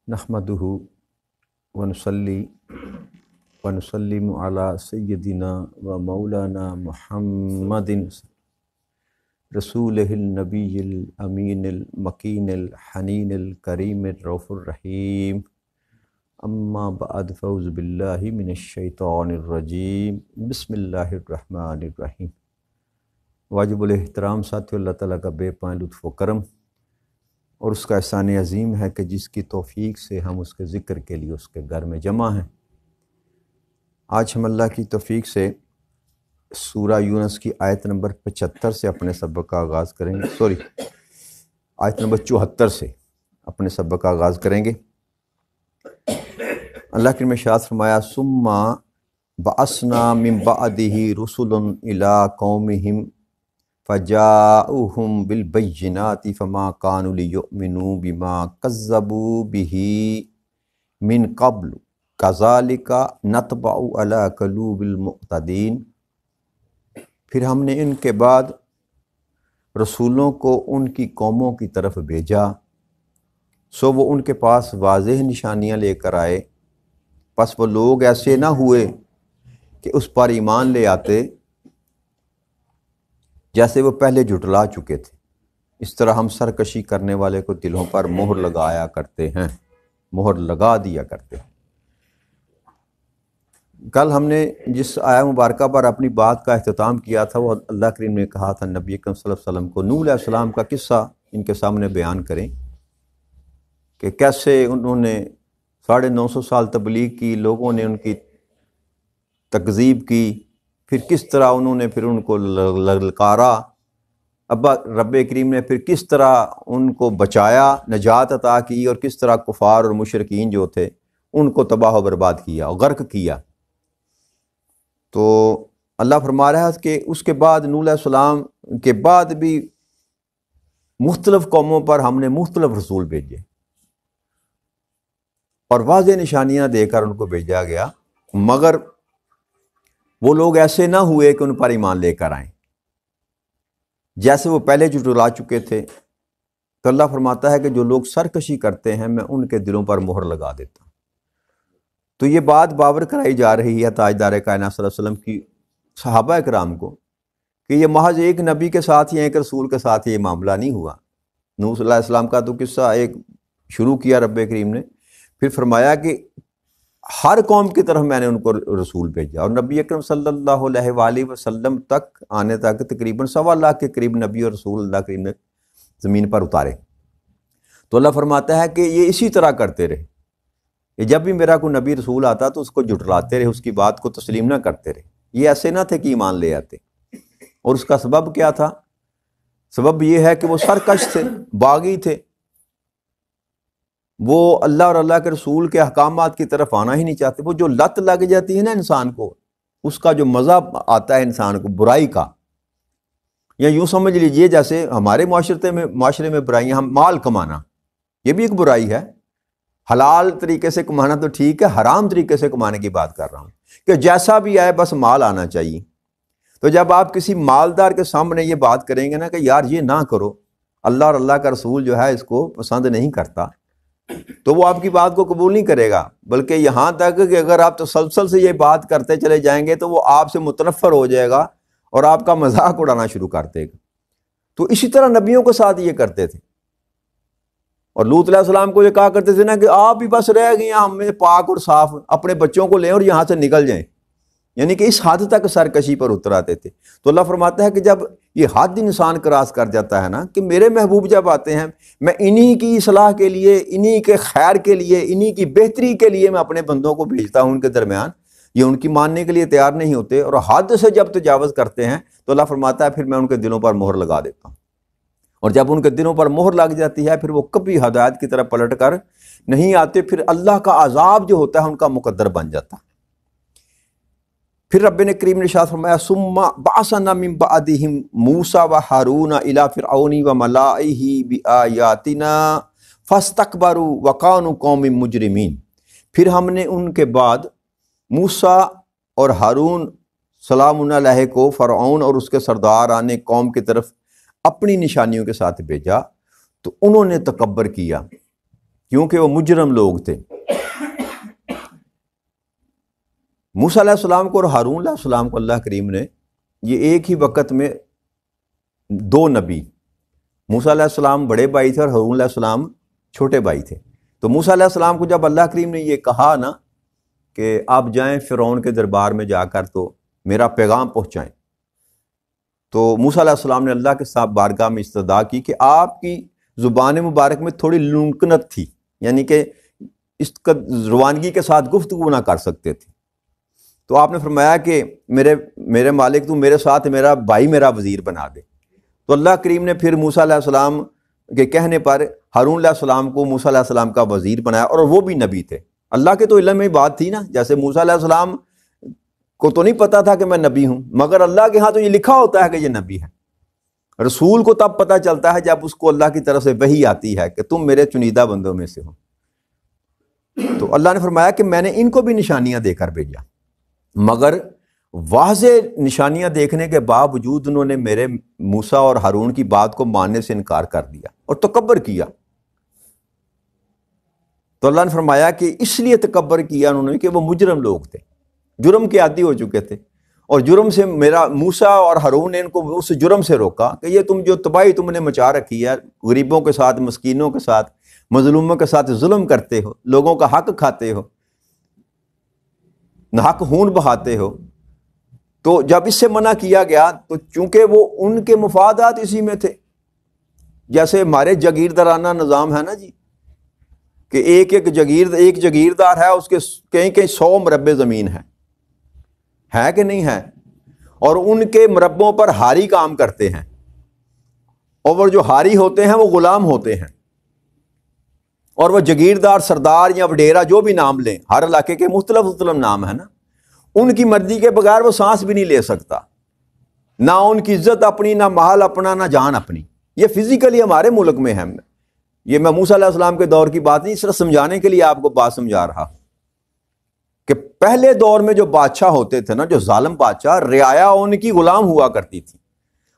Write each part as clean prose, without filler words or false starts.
نحمدہ ونصلی ونسلم علی سیدنا و مولانا محمد رسولہ النبی الامین المکین الحنین الکریم الرؤوف الرحیم اما بعد فاعوذ باللہ من الشیطان الرجیم بسم اللہ الرحمن الرحیم۔ واجب الاحترام ساتھیو، اللہ تعالیٰ کا بے پائے لطف و کرم اور اس کا احسان عظیم ہے کہ جس کی توفیق سے ہم اس کے ذکر کے لیے اس کے گھر میں جمع ہیں۔ آج ہم اللہ کی توفیق سے سورہ یونس کی آیت نمبر 75 سے اپنے سبق کا آغاز کریں گے، آیت نمبر 74 سے اپنے سبق کا آغاز کریں گے۔ اللہ کے ارشاد فرمایا ثم بعثنا من بعدہ رسلا الی قومہم فجاؤہم بالبینات فما كانوا لیؤمنوا بما کذبوا بہ من قبل کذالک نطبع علی قلوب المعتدین۔ پھر ہم نے ان کے بعد رسولوں کو ان کی قوموں کی طرف بھیجا، سو وہ ان کے پاس واضح نشانیاں لے کر آئے، پس وہ لوگ ایسے نہ ہوئے کہ اس پر ایمان لے آتے جیسے وہ پہلے جھٹلا چکے تھے۔ اس طرح ہم سرکشی کرنے والے کو دلوں پر مہر لگایا کرتے ہیں، مہر لگا دیا کرتے ہیں۔ کل ہم نے جس آیہ مبارکہ پر اپنی بات کا اختتام کیا تھا وہ اللہ کریم نے کہا تھا نبی اکرم صلی اللہ علیہ وسلم کو نوح علیہ السلام کا قصہ ان کے سامنے بیان کریں کہ کیسے انہوں نے 950 سال تبلیغ کی، لوگوں نے ان کی تکذیب کی، پھر کس طرح انہوں نے پھر ان کو للکارا، ابا رب کریم نے پھر کس طرح ان کو بچایا، نجات عطا کی، اور کس طرح کفار اور مشرکین جو تھے ان کو تباہ و برباد کیا اور غرق کیا۔ تو اللہ فرما رہا ہے کہ اس کے بعد نوح علیہ السلام کے بعد بھی مختلف قوموں پر ہم نے مختلف رسول بھیجے اور واضح نشانیاں دے کر ان کو بھیجا گیا، مگر وہ لوگ ایسے نہ ہوئے کہ ان پر ایمان لے کر آئیں، جیسے وہ پہلے جھٹلا چکے تھے۔ تو اللہ فرماتا ہے کہ جو لوگ سرکشی کرتے ہیں میں ان کے دلوں پر مہر لگا دیتا ہوں۔ تو یہ بات باور کرائی جا رہی ہے تاجدار کائنات صلی اللہ علیہ وسلم کی صحابہ اکرام کو کہ یہ محض ایک نبی کے ساتھ یا ایک رسول کے ساتھ یہ معاملہ نہیں ہوا۔ نوح صلی اللہ علیہ السلام کا تو قصہ ایک شروع کیا رب کریم نے، پھر فرمایا کہ ہر قوم کی طرف میں نے ان کو رسول بھیجا، اور نبی اکرم صلی اللہ علیہ وآلہ وسلم تک آنے تک تقریباً 1.25 لاکھ کے قریب نبی اور رسول اللہ کریم نے زمین پر اتارے۔ تو اللہ فرماتا ہے کہ یہ اسی طرح کرتے رہے، کہ جب بھی میرا کوئی نبی رسول آتا تو اس کو جھٹلاتے رہے، اس کی بات کو تسلیم نہ کرتے رہے۔ یہ ایسے نہ تھے کہ ایمان لے آتے، اور اس کا سبب کیا تھا؟ سبب یہ ہے کہ وہ سرکش تھے، باغی تھے، وہ اللہ اور اللہ کے رسول کے احکامات کی طرف آنا ہی نہیں چاہتے۔ وہ جو لت لگ جاتی ہے نا انسان کو، اس کا جو مزہ آتا ہے انسان کو برائی کا، یا یوں سمجھ لیجئے جیسے ہمارے معاشرے میں برائیاں، ہم مال کمانا یہ بھی ایک برائی ہے۔ حلال طریقے سے کمانا تو ٹھیک ہے، حرام طریقے سے کمانے کی بات کر رہا ہوں کہ جیسا بھی آئے بس مال آنا چاہیے۔ تو جب آپ کسی مالدار کے سامنے یہ بات کریں گے نا کہ یار یہ نہ کرو، اللہ اور اللہ کا رسول جو ہے اس کو پسند نہیں کرتا، تو وہ آپ کی بات کو قبول نہیں کرے گا، بلکہ یہاں تک کہ اگر آپ تسلسل سے یہ بات کرتے چلے جائیں گے تو وہ آپ سے متنفر ہو جائے گا اور آپ کا مذاق اڑانا شروع کر دے گا۔ تو اسی طرح نبیوں کے ساتھ یہ کرتے تھے، اور لوط علیہ السلام کو یہ کہا کرتے تھے نا کہ آپ بھی بس رہ گئے ہیں ہم میں پاک اور صاف، اپنے بچوں کو لیں اور یہاں سے نکل جائیں، یعنی کہ اس حد تک سرکشی پر اتر آتے تھے۔ تو اللہ فرماتا ہے کہ جب یہ حد انسان کراس کر جاتا ہے نا کہ میرے محبوب جب آتے ہیں، میں انہی کی اصلاح کے لیے، انہی کے خیر کے لیے، انہی کی بہتری کے لیے میں اپنے بندوں کو بھیجتا ہوں ان کے درمیان، یہ ان کی ماننے کے لیے تیار نہیں ہوتے اور حد سے جب تجاوز کرتے ہیں تو اللہ فرماتا ہے پھر میں ان کے دلوں پر مہر لگا دیتا ہوں، اور جب ان کے دلوں پر مہر لگ جاتی ہے پھر وہ کبھی ہدایت کی طرف پلٹ کر نہیں آتے، پھر اللہ کا عذاب جو ہوتا ہے ان کا مقدر بن جاتا ہے۔ پھر رب نے کریم نے ارشاد فرمایا ثم بعثنا من بعدہم موسیٰ وہارون الی فرعون وملئہ بآیاتنا فاستکبروا وکانوا قوما مجرمین۔ پھر ہم نے ان کے بعد موسیٰ اور ہارون سلام علیہ کو فرعون اور اس کے سرداران قوم کی طرف اپنی نشانیوں کے ساتھ بھیجا، تو انہوں نے تکبر کیا، کیونکہ وہ مجرم لوگ تھے۔ موسیٰ علیہ السلام کو اور ہارون علیہ السلام کو اللہ کریم نے یہ ایک ہی وقت میں دو نبی، موسیٰ علیہ السلام بڑے بھائی تھے اور ہارون علیہ السلام چھوٹے بھائی تھے، تو موسیٰ علیہ السلام کو جب اللہ کریم نے یہ کہا نا کہ آپ جائیں فرعون کے دربار میں جا کر تو میرا پیغام پہنچائیں، تو موسیٰ علیہ السلام نے اللہ کے ساتھ بارگاہ میں استدعا کی کہ آپ کی زبان مبارک میں تھوڑی لنکنت تھی، یعنی کہ اس کا روانگی کے ساتھ گفتگو نہ کر سکتے تھے، تو آپ نے فرمایا کہ میرے مالک تو میرے ساتھ میرا بھائی میرا وزیر بنا دے، تو اللہ کریم نے پھر موسیٰ علیہ السلام کے کہنے پر ہارون علیہ السلام کو موسیٰ علیہ السلام کا وزیر بنایا، اور وہ بھی نبی تھے۔ اللہ کے تو علم میں بات تھی نا، جیسے موسیٰ علیہ السلام کو تو نہیں پتا تھا کہ میں نبی ہوں، مگر اللہ کے ہاں تو یہ لکھا ہوتا ہے کہ یہ نبی ہے۔ رسول کو تب پتہ چلتا ہے جب اس کو اللہ کی طرف سے وحی آتی ہے کہ تم میرے چنیدہ بندوں میں سے ہو۔ تو اللہ نے فرمایا کہ میں نے ان کو بھی نشانیاں دے کر بھیجا، مگر واضح نشانیاں دیکھنے کے باوجود انہوں نے میرے موسیٰ اور ہارون کی بات کو ماننے سے انکار کر دیا اور تکبر کیا۔ تو اللہ نے فرمایا کہ اس لیے تکبر کیا انہوں نے کہ وہ مجرم لوگ تھے، جرم کے عادی ہو چکے تھے، اور جرم سے میرا موسیٰ اور ہارون نے ان کو اس جرم سے روکا کہ یہ تم جو تباہی تم نے مچا رکھی ہے، غریبوں کے ساتھ، مسکینوں کے ساتھ، مظلوموں کے ساتھ ظلم کرتے ہو، لوگوں کا حق کھاتے ہو، ناحق خون بہاتے ہو، تو جب اس سے منع کیا گیا تو چونکہ وہ ان کے مفادات اسی میں تھے، جیسے ہمارے جاگیردارانہ نظام ہے نا جی، کہ ایک جاگیردار ہے، اس کے کہیں 100 مربع زمین ہے کہ نہیں ہے، اور ان کے مربوں پر ہاری کام کرتے ہیں، اور وہ جو ہاری ہوتے ہیں وہ غلام ہوتے ہیں، اور وہ جاگیردار، سردار یا وڈیرا جو بھی نام لیں، ہر علاقے کے مختلف نام ہے نا، ان کی مرضی کے بغیر وہ سانس بھی نہیں لے سکتا، نہ ان کی عزت اپنی، نہ مال اپنا، نہ جان اپنی۔ یہ فزیکلی ہمارے ملک میں ہے، یہ میں موسیٰ علیہ السلام کے دور کی بات نہیں، صرف سمجھانے کے لیے آپ کو بات سمجھا رہا کہ پہلے دور میں جو بادشاہ ہوتے تھے نا، جو ظالم بادشاہ، رعایا ان کی غلام ہوا کرتی تھی،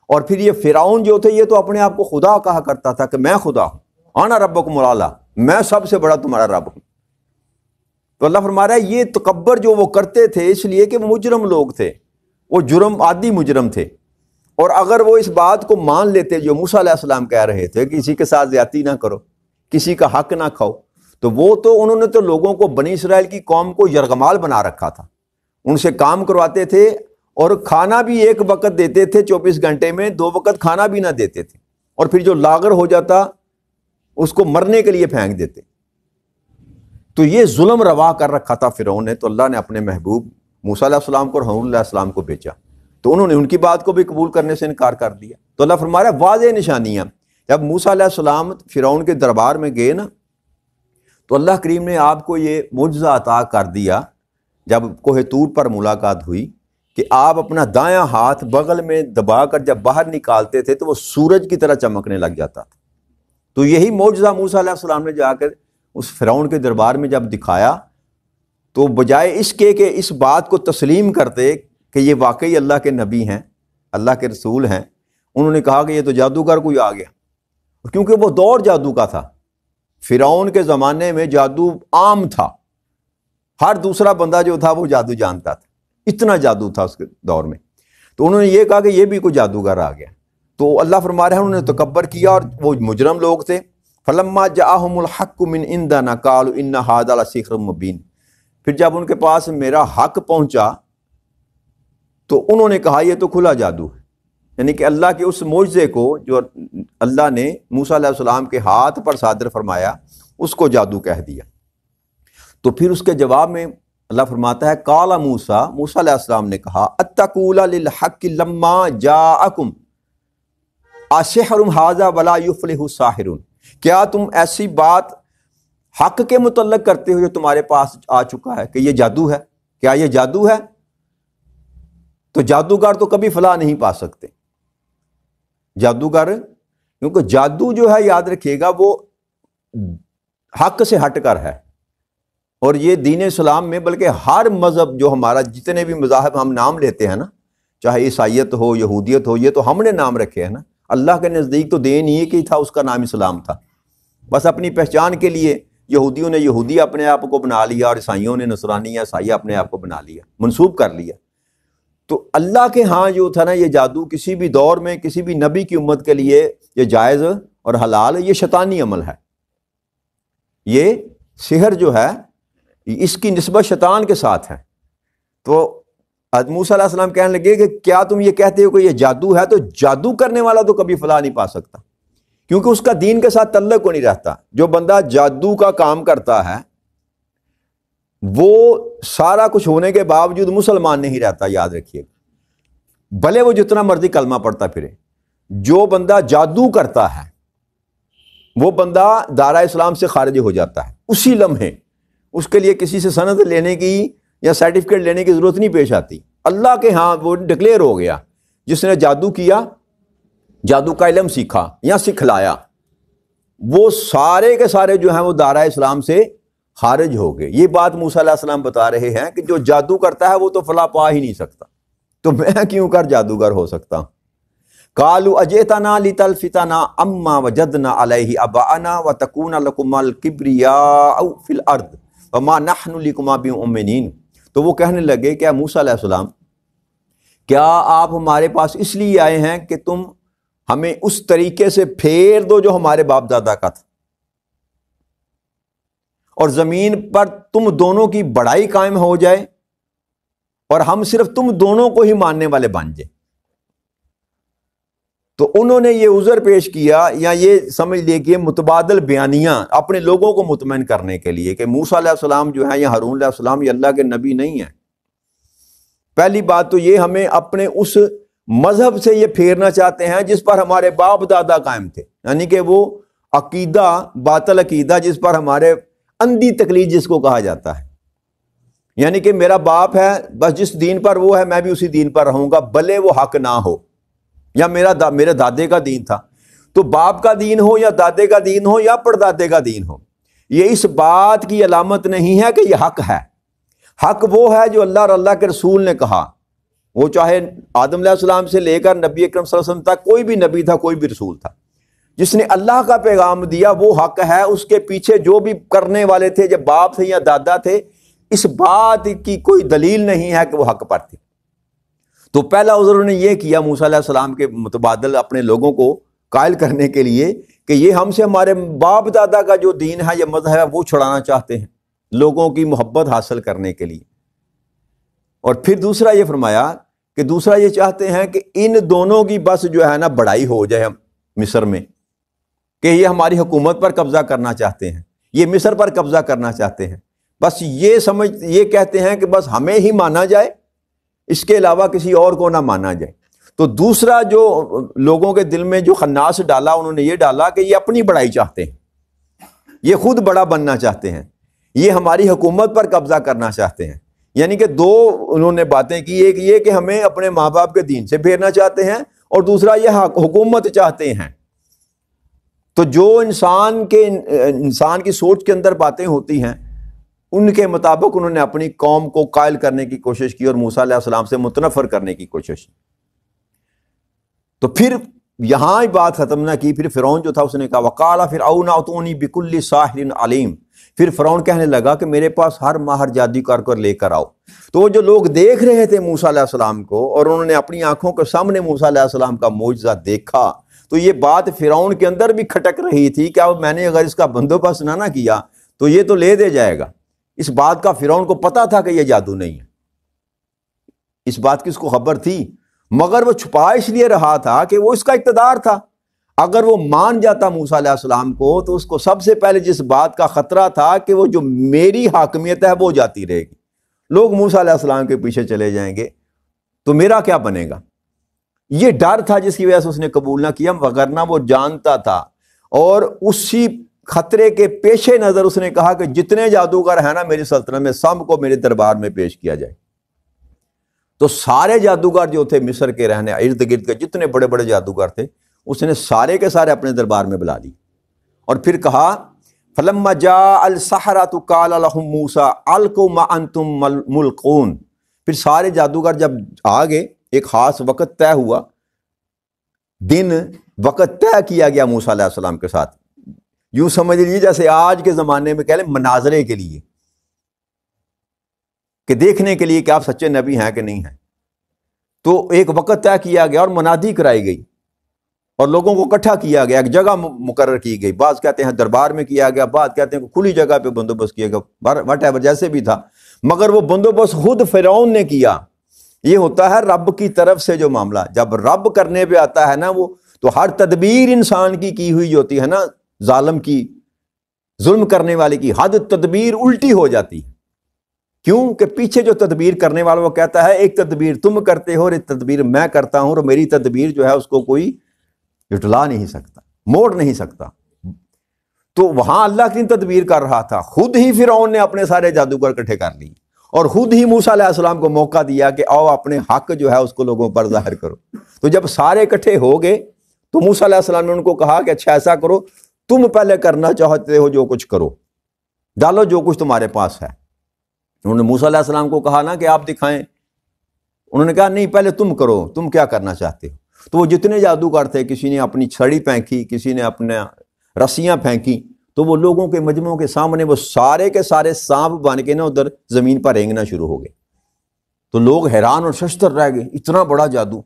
اور پھر یہ فرعون جو تھے یہ تو اپنے آپ کو خدا کہا کرتا تھا کہ میں خدا ہوں، انا ربکم الاعلی، میں سب سے بڑا تمہارا رب ہوں۔ تو اللہ فرما رہا ہے یہ تکبر جو وہ کرتے تھے اس لیے کہ وہ مجرم لوگ تھے، وہ عادی مجرم تھے، اور اگر وہ اس بات کو مان لیتے جو موسیٰ علیہ السلام کہہ رہے تھے کہ کسی کے ساتھ زیادتی نہ کرو، کسی کا حق نہ کھاؤ، تو وہ تو انہوں نے تو لوگوں کو، بنی اسرائیل کی قوم کو یرغمال بنا رکھا تھا، ان سے کام کرواتے تھے، اور کھانا بھی ایک وقت دیتے تھے 24 گھنٹے میں، 2 وقت کھانا بھی نہ دیتے تھے، اور پھر جو لاغر ہو جاتا اس کو مرنے کے لیے پھینک دیتے۔ تو یہ ظلم روا کر رکھا تھا فرعون نے، تو اللہ نے اپنے محبوب موسیٰ علیہ السلام کو اور ہارون علیہ السلام کو بھیجا، تو انہوں نے ان کی بات کو بھی قبول کرنے سے انکار کر دیا۔ تو اللہ فرما رہا ہے واضح نشانیاں، جب موسیٰ علیہ السلام فرعون کے دربار میں گئے نا، تو اللہ کریم نے آپ کو یہ معجزہ عطا کر دیا جب کوہ طور پر ملاقات ہوئی کہ آپ اپنا دایاں ہاتھ بغل میں دبا کر جب باہر نکالتے تھے تو وہ سورج کی طرح چمکنے لگ جاتا تھا۔ تو یہی معجزہ موسیٰ علیہ السلام نے جا کر اس فرعون کے دربار میں جب دکھایا، تو بجائے اس کے کہ اس بات کو تسلیم کرتے کہ یہ واقعی اللہ کے نبی ہیں، اللہ کے رسول ہیں، انہوں نے کہا کہ یہ تو جادوگر کوئی آ گیا، کیونکہ وہ دور جادو کا تھا۔ فرعون کے زمانے میں جادو عام تھا، ہر دوسرا بندہ جو تھا وہ جادو جانتا تھا، اتنا جادو تھا اس کے دور میں۔ تو انہوں نے یہ کہا کہ یہ بھی کوئی جادوگر آ گیا، تو اللہ فرما رہے ہیں انہوں نے تکبر کیا، اور وہ مجرم لوگ تھے۔ فلما جاءہم الحق من عندنا قالوا ان ھذا لسحر مبین، پھر جب ان کے پاس میرا حق پہنچا تو انہوں نے کہا یہ تو کھلا جادو ہے، یعنی کہ اللہ کے اس معجزے کو جو اللہ نے موسیٰ علیہ السلام کے ہاتھ پر صادر فرمایا اس کو جادو کہہ دیا۔ تو پھر اس کے جواب میں اللہ فرماتا ہے قال موسیٰ علیہ السلام نے کہا اتقول للحق لما جاءکم اسحر ھذا ولا یفلح الساحرون، کیا تم ایسی بات حق کے متعلق کرتے ہو جو تمہارے پاس آ چکا ہے کہ یہ جادو ہے؟ کیا یہ جادو ہے؟ تو جادوگر تو کبھی فلاح نہیں پا سکتے، جادوگر، کیونکہ جادو جو ہے یاد رکھیے گا وہ حق سے ہٹ کر ہے، اور یہ دین اسلام میں بلکہ ہر مذہب جو ہمارا، جتنے بھی مذاہب ہم نام لیتے ہیں نا، چاہے عیسائیت ہو، یہودیت ہو، یہ تو ہم نے نام رکھے ہیں نا، اللہ کے نزدیک تو دین ہی کہ تھا، اس کا نام اسلام تھا، بس اپنی پہچان کے لیے یہودیوں نے یہودی اپنے آپ کو بنا لیا اور عیسائیوں نے نصرانی یا عیسائی اپنے آپ کو بنا لیا، منسوب کر لیا۔ تو اللہ کے ہاں جو تھا نا یہ جادو کسی بھی دور میں کسی بھی نبی کی امت کے لیے یہ جائز اور حلال، یہ شیطانی عمل ہے۔ یہ سحر جو ہے اس کی نسبت شیطان کے ساتھ ہے۔ تو حضرت موسیٰ علیہ السلام کہنے لگے کہ کیا تم یہ کہتے ہو کہ یہ جادو ہے؟ تو جادو کرنے والا تو کبھی فلاح نہیں پا سکتا، کیونکہ اس کا دین کے ساتھ تعلق کو نہیں رہتا۔ جو بندہ جادو کا کام کرتا ہے وہ سارا کچھ ہونے کے باوجود مسلمان نہیں رہتا، یاد رکھیے، بھلے وہ جتنا مرضی کلمہ پڑھتا پھرے۔ جو بندہ جادو کرتا ہے وہ بندہ دائرہ اسلام سے خارج ہو جاتا ہے اسی لمحے، اس کے لیے کسی سے سند لینے کی یا سرٹیفکیٹ لینے کی ضرورت نہیں پیش آتی۔ اللہ کے ہاں وہ ڈکلیئر ہو گیا، جس نے جادو کیا، جادو کا علم سیکھا یا سکھلایا، وہ سارے کے سارے جو ہیں وہ دائرہ اسلام سے خارج ہو گئے۔ یہ بات موسیٰ علیہ السلام بتا رہے ہیں کہ جو جادو کرتا ہے وہ تو فلاح پا ہی نہیں سکتا، تو میں کیوں کر جادوگر ہو سکتا ہوں؟ قالوا اجئتنا لتلفتنا اما وجدنا علیہ اباءنا وتکون لکما الکبریاء فی الارض وما نحن لکما بمؤمنین۔ تو وہ کہنے لگے کہ موسیٰ علیہ السلام، کیا آپ ہمارے پاس اس لیے آئے ہیں کہ تم ہمیں اس طریقے سے پھیر دو جو ہمارے باپ دادا کا تھا، اور زمین پر تم دونوں کی بڑائی قائم ہو جائے اور ہم صرف تم دونوں کو ہی ماننے والے بن جائیں؟ تو انہوں نے یہ عذر پیش کیا یا یہ سمجھ لیے کہ متبادل بیانیاں اپنے لوگوں کو مطمئن کرنے کے لیے کہ موسیٰ علیہ السلام جو ہیں یا ہارون علیہ السلام یہ اللہ کے نبی نہیں ہیں۔ پہلی بات تو یہ ہمیں اپنے اس مذہب سے یہ پھیرنا چاہتے ہیں جس پر ہمارے باپ دادا قائم تھے، یعنی کہ وہ عقیدہ، باطل عقیدہ جس پر ہمارے اندھی تقلید جس کو کہا جاتا ہے، یعنی کہ میرا باپ ہے بس جس دین پر وہ ہے میں بھی اسی دین پر رہوں گا بھلے وہ حق نہ ہو، یا میرے دادے کا دین تھا، تو باپ کا دین ہو یا دادے کا دین ہو یا پردادے کا دین ہو، یہ اس بات کی علامت نہیں ہے کہ یہ حق ہے۔ حق وہ ہے جو اللہ اور اللہ کے رسول نے کہا، وہ چاہے آدم علیہ السلام سے لے کر نبی اکرم صلی اللہ علیہ وسلم تک کوئی بھی نبی تھا، کوئی بھی رسول تھا، جس نے اللہ کا پیغام دیا وہ حق ہے۔ اس کے پیچھے جو بھی کرنے والے تھے، جب باپ تھے یا دادا تھے، اس بات کی کوئی دلیل نہیں ہے کہ وہ حق پر تھے۔ تو پہلا عذر انہوں نے یہ کیا موسیٰ علیہ السلام کے متبادل اپنے لوگوں کو قائل کرنے کے لیے کہ یہ ہم سے ہمارے باپ دادا کا جو دین ہے یا مذہب ہے وہ چھڑانا چاہتے ہیں لوگوں کی محبت حاصل کرنے کے لیے۔ اور پھر دوسرا یہ فرمایا کہ دوسرا یہ چاہتے ہیں کہ ان دونوں کی بس جو ہے نا بڑائی ہو جائے مصر میں، کہ یہ ہماری حکومت پر قبضہ کرنا چاہتے ہیں، یہ مصر پر قبضہ کرنا چاہتے ہیں، بس یہ کہتے ہیں کہ بس ہمیں ہی مانا جائے، اس کے علاوہ کسی اور کو نہ مانا جائے۔ تو دوسرا جو لوگوں کے دل میں جو خناس ڈالا، انہوں نے یہ ڈالا کہ یہ اپنی بڑائی چاہتے ہیں، یہ خود بڑا بننا چاہتے ہیں، یہ ہماری حکومت پر قبضہ کرنا چاہتے ہیں۔ یعنی کہ دو انہوں نے باتیں کی، ایک یہ کہ ہمیں اپنے ماں باپ کے دین سے پھیرنا چاہتے ہیں، اور دوسرا یہ حکومت چاہتے ہیں۔ تو جو انسان کی سوچ کے اندر باتیں ہوتی ہیں ان کے مطابق انہوں نے اپنی قوم کو قائل کرنے کی کوشش کی اور موسیٰ علیہ السلام سے متنفر کرنے کی کوشش کی۔ تو پھر یہاں ہی بات ختم نہ کی، پھر فرعون جو تھا اس نے کہا وَقَالَ فِرْعَوْنُ ائْتُونِی بِكُلِّ سَاحِرٍ عَلِيمٍ، پھر فرعون کہنے لگا کہ میرے پاس ہر ماہر جادوگر کر لے کر آؤ۔ تو وہ جو لوگ دیکھ رہے تھے موسیٰ علیہ السلام کو اور انہوں نے اپنی آنکھوں کے سامنے موسیٰ علیہ السلام کا معجزہ دیکھا، تو یہ بات فرعون کے اندر بھی کھٹک رہی تھی کہ اب میں نے اگر اس کا بندوبست نہ کیا تو یہ تو لے دے جائے گا۔ اس بات کا فرعون کو پتا تھا کہ یہ جادو نہیں ہے، اس بات کی اس کو خبر تھی، مگر وہ چھپا اس لیے رہا تھا کہ وہ اس کا اقتدار تھا۔ اگر وہ مان جاتا موسیٰ علیہ السلام کو تو اس کو سب سے پہلے جس بات کا خطرہ تھا کہ وہ جو میری حاکمیت ہے وہ جاتی رہے گی، لوگ موسیٰ علیہ السلام کے پیچھے چلے جائیں گے، تو میرا کیا بنے گا؟ یہ ڈر تھا جس کی وجہ سے اس نے قبول نہ کیا، وگرنہ وہ جانتا تھا، اور اسی خطرے کے پیش نظر اس نے کہا کہ جتنے جادوگر ہیں نا میری سلطنت میں سب کو میرے دربار میں پیش کیا جائے۔ تو سارے جادوگر جو تھے مصر کے رہنے ارد گرد کے جتنے بڑے بڑے جادوگر تھے اس نے سارے کے سارے اپنے دربار میں بلا لی، اور پھر کہا فَلَمَّا جَاءَ السَّحَرَةُ قَالَ لَهُم مُوسَىٰ أَلْقُوا مَا أَنْتُم مُلْقُونَ۔ پھر سارے جادوگر جب آگے ایک خاص وقت طے ہوا، دن وقت طے کیا گیا موسیٰ علیہ السلام کے ساتھ، یوں سمجھ لیجیے جیسے آج کے زمانے میں کہہ لیں مناظرے کے لیے، کہ دیکھنے کے لیے کہ آپ سچے نبی ہیں کہ نہیں ہیں۔ تو ایک وقت طے کیا گیا اور منادی کرائی گئی اور لوگوں کو اکٹھا کیا گیا، ایک جگہ مقرر کی گئی، بعض کہتے ہیں دربار میں کیا گیا، بعض کہتے ہیں کھلی جگہ پہ بندوبست کیا گیا، وٹ ایور جیسے بھی تھا، مگر وہ بندوبست خود فرعون نے کیا۔ یہ ہوتا ہے رب کی طرف سے جو معاملہ، جب رب کرنے پہ آتا ہے نا وہ، تو ہر تدبیر انسان کی ہوئی جو ہوتی ہے نا، ظالم کی، ظلم کرنے والے کی حد تدبیر الٹی ہو جاتی ہے۔ کیوں کہ پیچھے جو تدبیر کرنے والا وہ کہتا ہے ایک تدبیر تم کرتے ہو اور ایک تدبیر میں کرتا ہوں، اور میری تدبیر جو ہے اس کو کوئی جھٹلا نہیں سکتا، موڑ نہیں سکتا۔ تو وہاں اللہ کی تدبیر کر رہا تھا، خود ہی فرعون نے اپنے سارے جادوگر اکٹھے کر لی اور خود ہی موسیٰ علیہ السلام کو موقع دیا کہ آؤ اپنے حق جو ہے اس کو لوگوں پر ظاہر کرو۔ تو جب سارے اکٹھے ہو گئے تو موسیٰ علیہ السلام نے ان کو کہا کہ اچھا ایسا کرو، تم پہلے کرنا چاہتے ہو جو کچھ کرو، ڈالو جو کچھ تمہارے پاس ہے۔ انہوں نے موسیٰ علیہ السلام کو کہا نا کہ آپ دکھائیں، انہوں نے کہا نہیں پہلے تم کرو، تم کیا کرنا چاہتے ہو۔ تو وہ جتنے جادوگر تھے، کسی نے اپنی چھڑی پھینکی، کسی نے اپنے رسیاں پھینکی، تو وہ لوگوں کے مجموعوں کے سامنے وہ سارے کے سارے سانپ بن کے نا ادھر زمین پر رینگنا شروع ہو گئے۔ تو لوگ حیران اور ششدر رہ گئے، اتنا بڑا جادو۔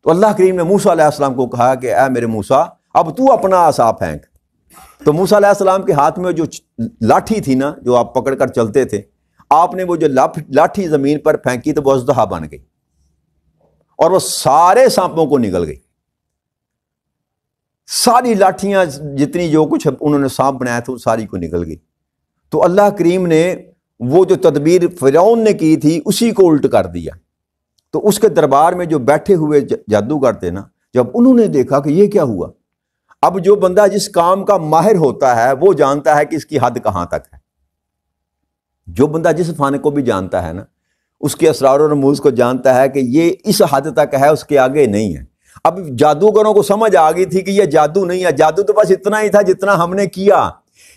تو اللہ کریم نے موسیٰ علیہ السلام کو کہا کہ اے میرے موسیٰ اب تو اپنا عصا پھینک۔ تو موسیٰ علیہ السلام کے ہاتھ میں جو لاٹھی تھی نا، جو آپ پکڑ کر چلتے تھے، آپ نے وہ جو لاٹھی زمین پر پھینکی تو وہ اژدہا بن گئی اور وہ سارے سانپوں کو نگل گئی۔ ساری لاٹھیاں جتنی جو کچھ انہوں نے سانپ بنایا تھا وہ ساری کو نگل گئی۔ تو اللہ کریم نے وہ جو تدبیر فرعون نے کی تھی اسی کو الٹ کر دیا۔ تو اس کے دربار میں جو بیٹھے ہوئے جادوگر تھے نا، جب انہوں نے دیکھا کہ یہ کیا ہوا، اب جو بندہ جس کام کا ماہر ہوتا ہے وہ جانتا ہے کہ اس کی حد کہاں تک ہے۔ جو بندہ جس فن کو بھی جانتا ہے نا، اس کے اسرار و رموز کو جانتا ہے کہ یہ اس حد تک ہے، اس کے آگے نہیں ہے۔ اب جادوگروں کو سمجھ آ گئی تھی کہ یہ جادو نہیں ہے، جادو تو بس اتنا ہی تھا جتنا ہم نے کیا،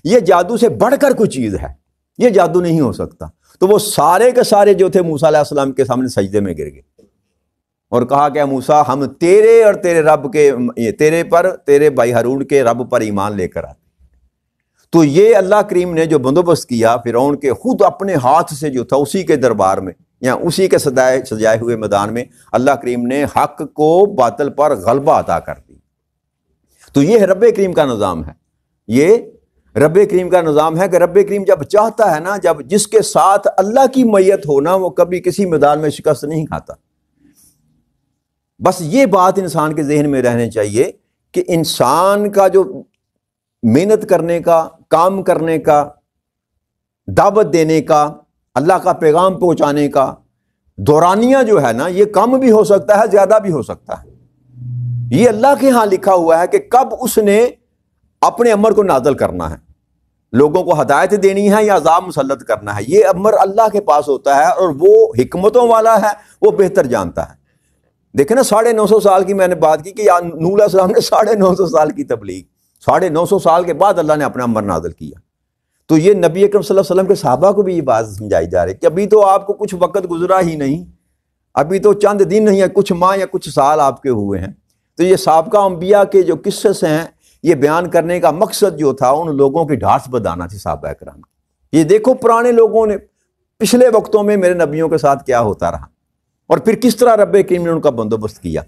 یہ جادو سے بڑھ کر کوئی چیز ہے، یہ جادو نہیں ہو سکتا۔ تو وہ سارے کے سارے جو تھے موسیٰ علیہ السلام کے سامنے سجدے میں گر گئے اور کہا کہ موسیٰ ہم تیرے اور تیرے رب کے، تیرے پر، تیرے بھائی ہارون کے رب پر ایمان لے کر آتے۔ تو یہ اللہ کریم نے جو بندوبست کیا فرعون کے، خود اپنے ہاتھ سے جو تھا اسی کے دربار میں یا اسی کے سجائے ہوئے میدان میں اللہ کریم نے حق کو باطل پر غلبہ عطا کر دی۔ تو یہ رب کریم کا نظام ہے، یہ رب کریم کا نظام ہے کہ رب کریم جب چاہتا ہے نا، جب جس کے ساتھ اللہ کی معیت ہونا، وہ کبھی کسی میدان میں شکست نہیں کھاتا۔ بس یہ بات انسان کے ذہن میں رہنے چاہیے کہ انسان کا جو محنت کرنے کا، کام کرنے کا، دعوت دینے کا، اللہ کا پیغام پہنچانے کا دورانیہ جو ہے نا، یہ کم بھی ہو سکتا ہے، زیادہ بھی ہو سکتا ہے۔ یہ اللہ کے ہاں لکھا ہوا ہے کہ کب اس نے اپنے امر کو نازل کرنا ہے، لوگوں کو ہدایت دینی ہے یا عذاب مسلط کرنا ہے، یہ امر اللہ کے پاس ہوتا ہے اور وہ حکمتوں والا ہے، وہ بہتر جانتا ہے۔ دیکھیں نا 950 سال کی میں نے بات کی کہ نوح علیہ السلام نے 950 سال کی تبلیغ، 950 سال کے بعد اللہ نے اپنا امر نازل کیا۔ تو یہ نبی اکرم صلی اللہ علیہ وسلم کے صحابہ کو بھی یہ بات سمجھائی جا رہی ہے کہ ابھی تو آپ کو کچھ وقت گزرا ہی نہیں، ابھی تو چند دن نہیں ہے، کچھ ماہ یا کچھ سال آپ کے ہوئے ہیں۔ تو یہ سابقہ انبیاء کے جو قصص ہیں، یہ بیان کرنے کا مقصد جو تھا ان لوگوں کی ڈھارس بتانا تھی صحابہ کرام کی۔ یہ دیکھو پرانے لوگوں نے پچھلے وقتوں میں میرے نبیوں کے ساتھ کیا ہوتا رہا اور پھر کس طرح رب کریم نے ان کا بندوبست کیا۔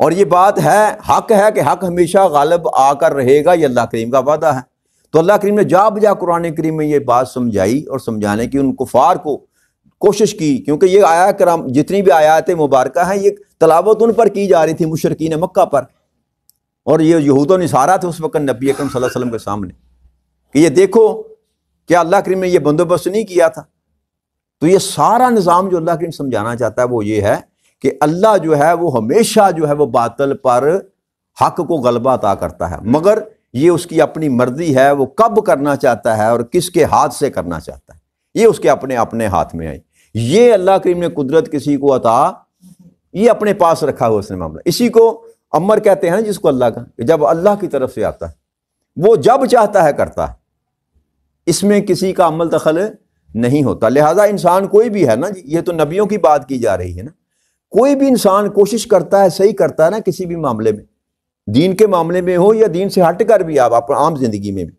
اور یہ بات ہے، حق ہے کہ حق ہمیشہ غالب آ کر رہے گا، یہ اللہ کریم کا وعدہ ہے۔ تو اللہ کریم نے جا بجا قرآن کریم میں یہ بات سمجھائی اور سمجھانے کی ان کفار کو کوشش کی، کیونکہ یہ آیات کرام جتنی بھی آیات مبارکہ ہیں یہ تلاوت ان پر کی جا رہی تھی مشرکین مکہ پر، اور یہ یہود و نصارہ تھے اس وقت نبی اکرم صلی اللہ علیہ وسلم کے سامنے کہ یہ دیکھو کیا اللہ کریم نے یہ بندوبست نہیں کیا تھا۔ تو یہ سارا نظام جو اللہ کریم سمجھانا چاہتا ہے وہ یہ ہے کہ اللہ جو ہے وہ ہمیشہ جو ہے وہ باطل پر حق کو غلبہ عطا کرتا ہے، مگر یہ اس کی اپنی مرضی ہے، وہ کب کرنا چاہتا ہے اور کس کے ہاتھ سے کرنا چاہتا ہے، یہ اس کے اپنے ہاتھ میں ہے۔ یہ اللہ کریم نے قدرت کسی کو عطا، یہ اپنے پاس رکھا ہوا اس نے معاملہ، اسی کو امر کہتے ہیں جس کو اللہ کا، جب اللہ کی طرف سے آتا ہے وہ جب چاہتا ہے کرتا ہے، اس میں کسی کا عمل دخل نہیں ہوتا۔ لہٰذا انسان کوئی بھی ہے نا جی، یہ تو نبیوں کی بات کی جا رہی ہے نا، کوئی بھی انسان کوشش کرتا ہے، صحیح کرتا ہے نا کسی بھی معاملے میں، دین کے معاملے میں ہو یا دین سے ہٹ کر بھی آپ عام زندگی میں بھی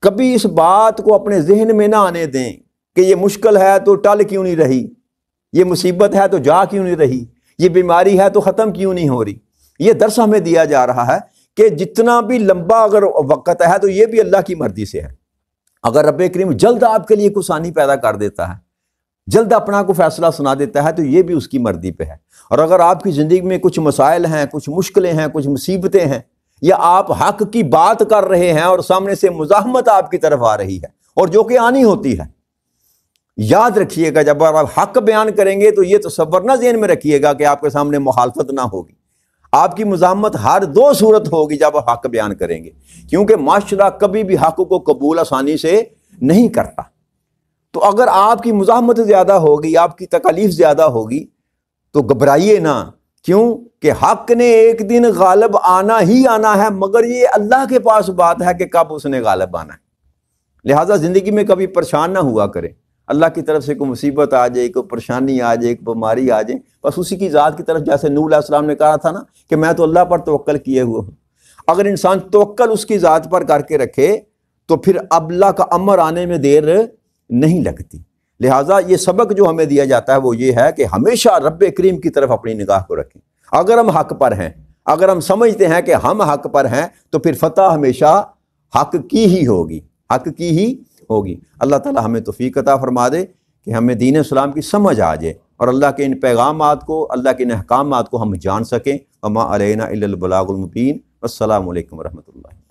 کبھی اس بات کو اپنے ذہن میں نہ آنے دیں کہ یہ مشکل ہے تو ٹل کیوں نہیں رہی، یہ مصیبت ہے تو جا کیوں نہیں رہی، یہ بیماری ہے تو ختم کیوں نہیں ہو رہی۔ یہ درس ہمیں دیا جا رہا ہے کہ جتنا بھی لمبا اگر وقت ہے تو یہ بھی اللہ کی مرضی سے ہے۔ اگر رب کریم جلد آپ کے لیے کچھ آسانی پیدا کر دیتا ہے، جلد اپنا کو فیصلہ سنا دیتا ہے، تو یہ بھی اس کی مرضی پہ ہے۔ اور اگر آپ کی زندگی میں کچھ مسائل ہیں، کچھ مشکلیں ہیں، کچھ مصیبتیں ہیں، یا آپ حق کی بات کر رہے ہیں اور سامنے سے مزاحمت آپ کی طرف آ رہی ہے، اور جو کہ آنی ہوتی ہے، یاد رکھیے گا جب آپ حق بیان کریں گے تو یہ تصور نہ ذہن میں رکھیے گا کہ آپ کے سامنے مخالفت نہ ہوگی، آپ کی مزاحمت ہر دو صورت ہوگی جب آپ حق بیان کریں گے، کیونکہ معاشرہ کبھی بھی حق کو قبول آسانی سے نہیں کرتا۔ تو اگر آپ کی مزاحمت زیادہ ہوگی، آپ کی تکالیف زیادہ ہوگی، تو گھبرائیے نہ، کیوں کہ حق نے ایک دن غالب آنا ہی آنا ہے، مگر یہ اللہ کے پاس بات ہے کہ کب اس نے غالب آنا ہے۔ لہٰذا زندگی میں کبھی پریشان نہ ہوا کریں، اللہ کی طرف سے کوئی مصیبت آ جائے، کوئی پریشانی آ جائے، کوئی بیماری آ جائے، بس اسی کی ذات کی طرف، جیسے نوح علیہ السلام نے کہا تھا نا کہ میں تو اللہ پر توکل کیے ہوئے ہوں۔ اگر انسان توکل اس کی ذات پر کر کے رکھے تو پھر اللہ کا امر آنے میں دیر نہیں لگتی۔ لہٰذا یہ سبق جو ہمیں دیا جاتا ہے وہ یہ ہے کہ ہمیشہ رب کریم کی طرف اپنی نگاہ کو رکھیں۔ اگر ہم حق پر ہیں، اگر ہم سمجھتے ہیں کہ ہم حق پر ہیں، تو پھر فتح ہمیشہ حق کی ہی ہوگی، حق کی ہی ہوگی۔ اللہ تعالی ہمیں توفیق عطا فرما دے کہ ہمیں دین اسلام کی سمجھ آ جائے اور اللہ کے ان پیغامات کو، اللہ کے ان احکامات کو ہم جان سکیں۔ وما علینا الا البلاغ المبین۔ السلام علیکم ورحمۃ اللہ۔